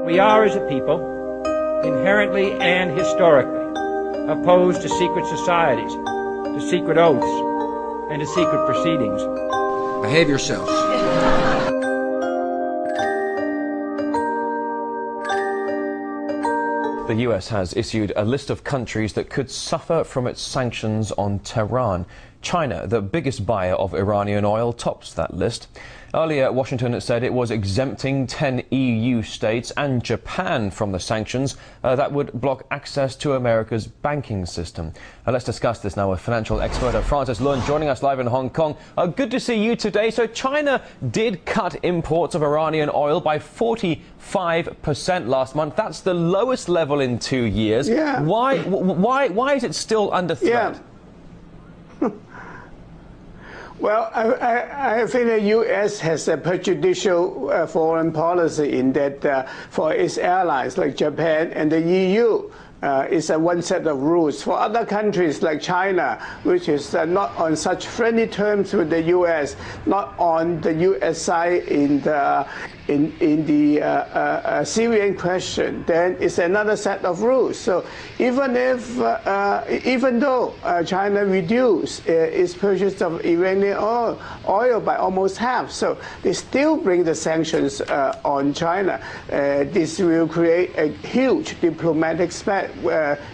We are, as a people, inherently and historically opposed to secret societies, to secret oaths, and to secret proceedings. Behave yourselves. The US has issued a list of countries that could suffer from its sanctions on Tehran. China, the biggest buyer of Iranian oil, tops that list. Earlier, Washington said it was exempting 10 EU states and Japan from the sanctions that would block access to America's banking system. Let's discuss this now with financial expert Francis Lun, joining us live in Hong Kong. Good to see you today. So China did cut imports of Iranian oil by 45% last month. That's the lowest level in 2 years. Yeah. Why is it still under threat? Yeah. Well, I think the U.S. has a prejudicial foreign policy in that for its allies like Japan and the EU, it's a one set of rules. For other countries like China, which is not on such friendly terms with the U.S., not on the U.S. side in the Syrian question, then it's another set of rules. So even though China reduced its purchase of Iranian oil by almost half, so they still bring the sanctions on China. This will create a huge diplomatic spat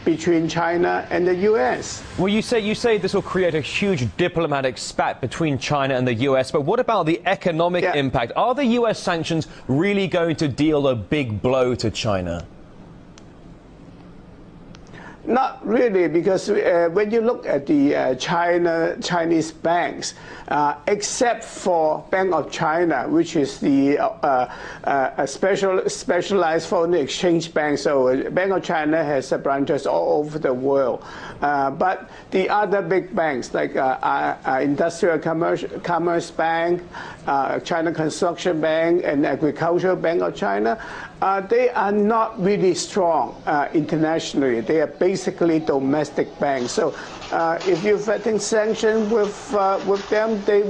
between China and the U.S. Well, you say this will create a huge diplomatic spat between China and the U.S., but what about the economic impact? Are the U.S. sanctions really going to deal a big blow to China? Not really, because when you look at the Chinese banks, except for Bank of China, which is the specialized foreign exchange bank, so Bank of China has branches all over the world. But the other big banks like Industrial Commerce Bank, China Construction Bank, and Agricultural Bank of China, they are not really strong internationally. They are basically domestic banks. So if you're threatening sanctions with them, they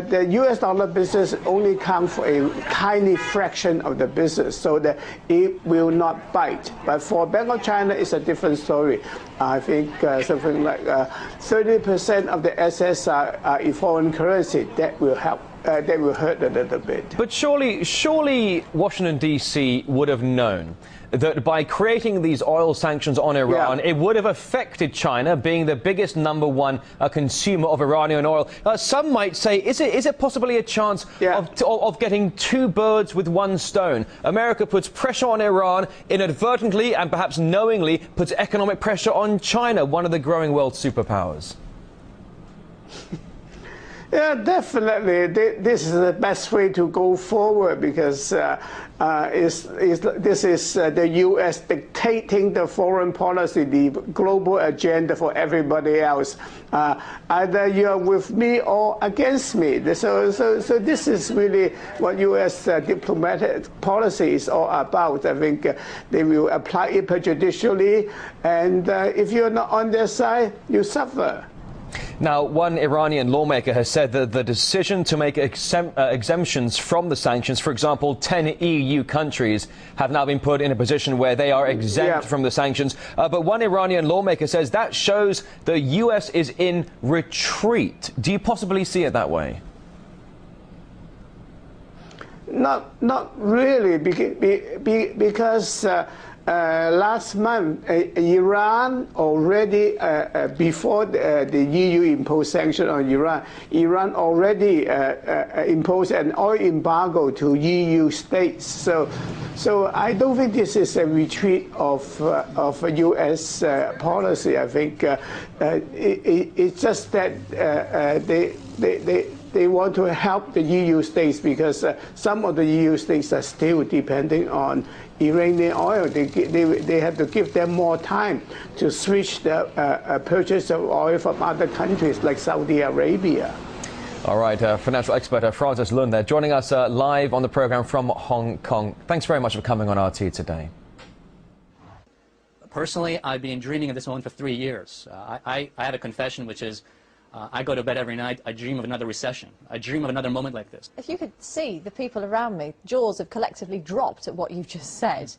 the U.S. dollar business only counts for a tiny fraction of the business, so that it will not bite. But for Bank of China, it's a different story. I think something like 30% of the assets are in foreign currency. That will help. That will hurt a little bit. But surely Washington, D.C. would have known that by creating these oil sanctions on Iran, it would have affected China, being the biggest #1 consumer of Iranian oil. Some might say, is it possibly a chance of getting two birds with one stone? America puts pressure on Iran, inadvertently and perhaps knowingly puts economic pressure on China, one of the growing world superpowers. Yeah, definitely. This is the best way to go forward, because this is the U.S. dictating the foreign policy, the global agenda for everybody else. Either you're with me or against me. So this is really what U.S. diplomatic policy is all about. I think they will apply it prejudicially, and if you're not on their side, you suffer. Now, one Iranian lawmaker has said that the decision to make exemptions from the sanctions, for example, 10 EU countries have now been put in a position where they are exempt from the sanctions. But one Iranian lawmaker says that shows the U.S. is in retreat. Do you possibly see it that way? Not really, because last month, Iran already, before the EU imposed sanctions on Iran already imposed an oil embargo to EU states. So I don't think this is a retreat of U.S. policy. I think it's just that they want to help the EU states, because some of the EU states are still depending on Iranian oil. They have to give them more time to switch the purchase of oil from other countries like Saudi Arabia. All right, financial expert Francis Lun there, joining us live on the program from Hong Kong. Thanks very much for coming on RT today. Personally, I've been dreaming of this moment for 3 years. I had a confession, which is I go to bed every night, I dream of another recession. I dream of another moment like this. If you could see the people around me, jaws have collectively dropped at what you've just said.